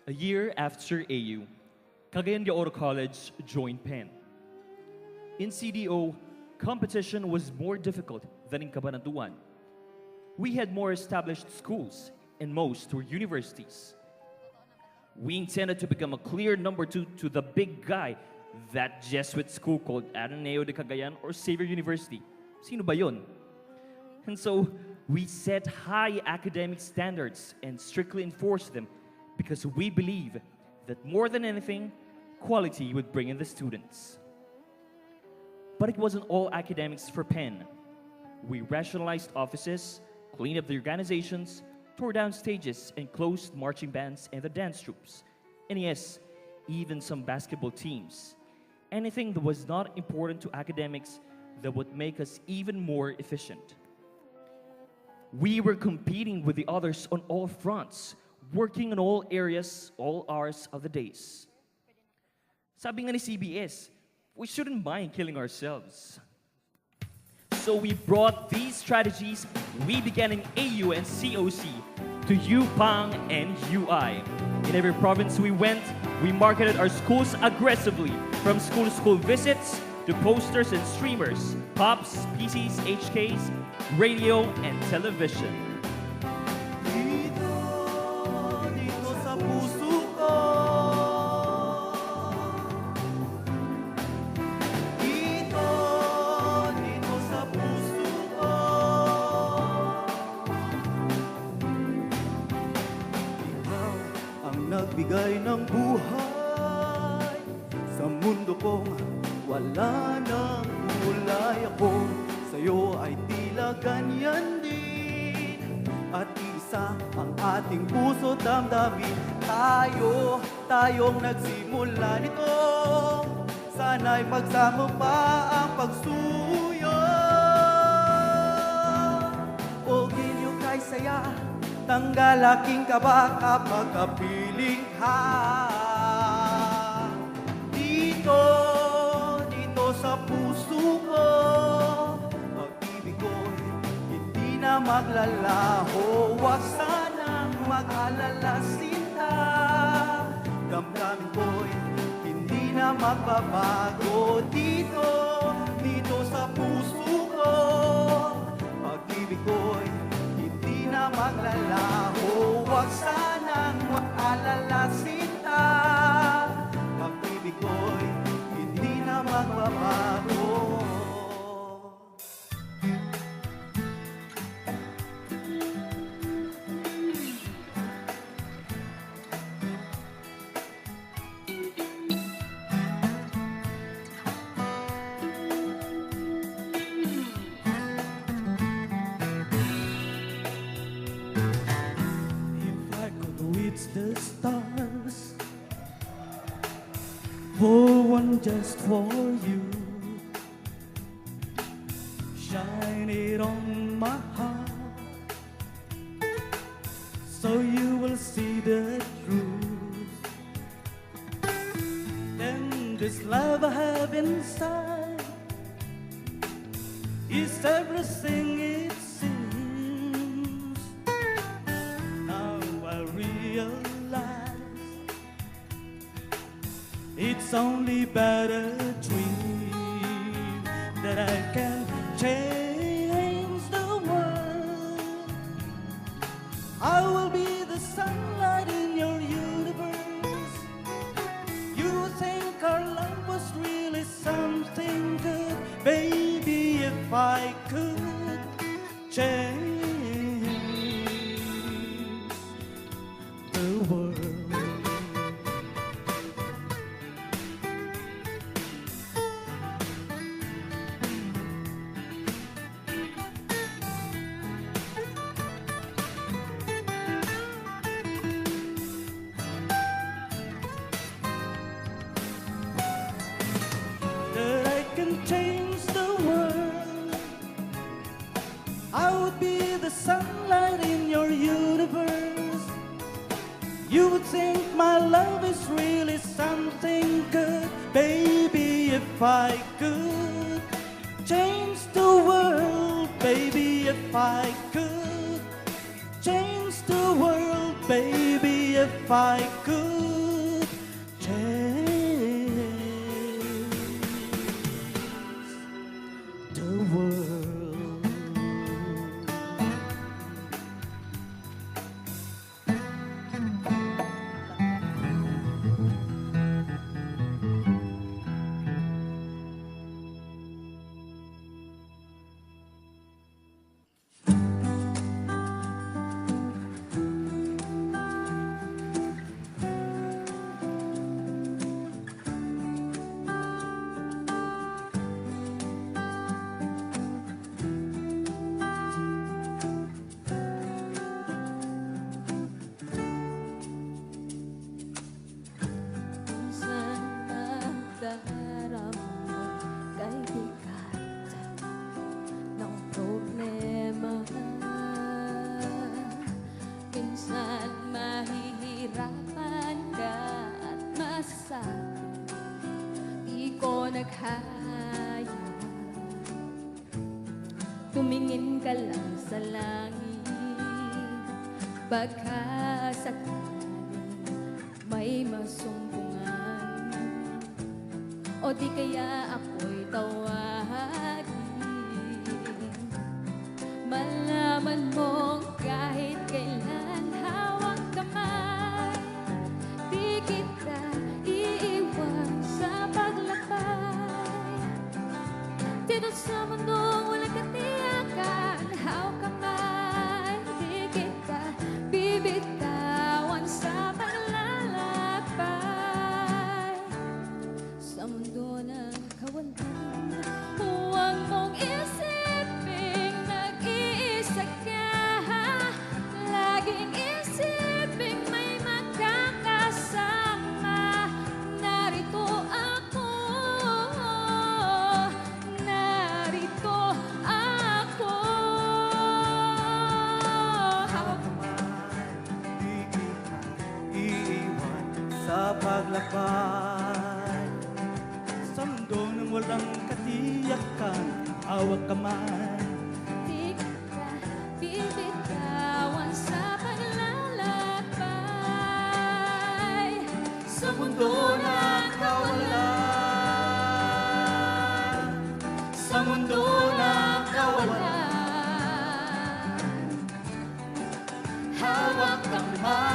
A year after AU, Cagayan de Oro College joined PEN. In CDO, competition was more difficult than in Cabanatuan. We had more established schools, and most were universities. We intended to become a clear number two to the big guy, that Jesuit school called Ateneo de Cagayan or Xavier University. Sino ba yun? And so, we set high academic standards and strictly enforced them because we believe that more than anything, quality would bring in the students. But it wasn't all academics for PEN. We rationalized offices, cleaned up the organizations, tore down stages, and closed marching bands and the dance troops. And yes, even some basketball teams. Anything that was not important to academics that would make us even more efficient. We were competing with the others on all fronts, working in all areas, all hours of the days. Sabi nga ni CBS, we shouldn't mind killing ourselves. So we brought these strategies we began in AU and COC to UPANG and UI. In every province we went, we marketed our schools aggressively, from school-to-school visits to posters and streamers, pops, PCs, HKs, radio, and television. Dito, dito sa puso ko. Dito, dito sa puso ko. Ikaw ang nagbigay ng buhay sa mundo kong wala nang kulay. Ako sa'yo ay tila ganyan din. At isa ang ating puso damdamin. Tayong nagsimula nito. Sana'y magsama pa ang pagsuyo. Huwagin niyo kay saya, tanggal aking kaba kapag kapiling ka. Dito sa puso ko, pag-ibig ko'y hindi na maglalaho. Huwag sanang mag-alala, sinta. Damdamin ko'y hindi na magbabago. Dito sa puso ko, pag-ibig ko'y hindi na maglalaho. Huwag sanang mag-alala, sinta. Pag-ibig ko'y hindi na magbabago. If I could reach the stars, for one just for you, shine it on my heart, so you will see the truth. Then this love I have inside is everything it seems. Now I realize it's only but a dream, that I can change the world. I will be the sunlight in your universe. You think our love was really something good, baby, if I could change the world. That I can change the world. I would be the sunlight in your universe. You would think my love is really something good, baby, if I could change the world, baby, if I could change the world, baby, if I could. tadhana. Tumingin ka lang sa langit, baka sakaling may masumbungan, o di kaya ako'y tawagin. Malaman mong kahit kailan hawak kamay, di kita iiwan sa paglakbay. Dito sa mundong walang katiyakan, hawak kamay, di kita bibitawan sa paglalakbay. Sa mundo ng kawalan, huwag mong isiping nag-iisa ka. Laging isiping may makakasama. Narito ako, narito ako. Hawak Di kita iiwan sa paglakbay. Sa mundo ng walang katiyakan, hawak kamay. di kita bibitawan sa paglalakbay. Sa mundo ng kawalan, sa mundo ng kawalan, hawak kamay.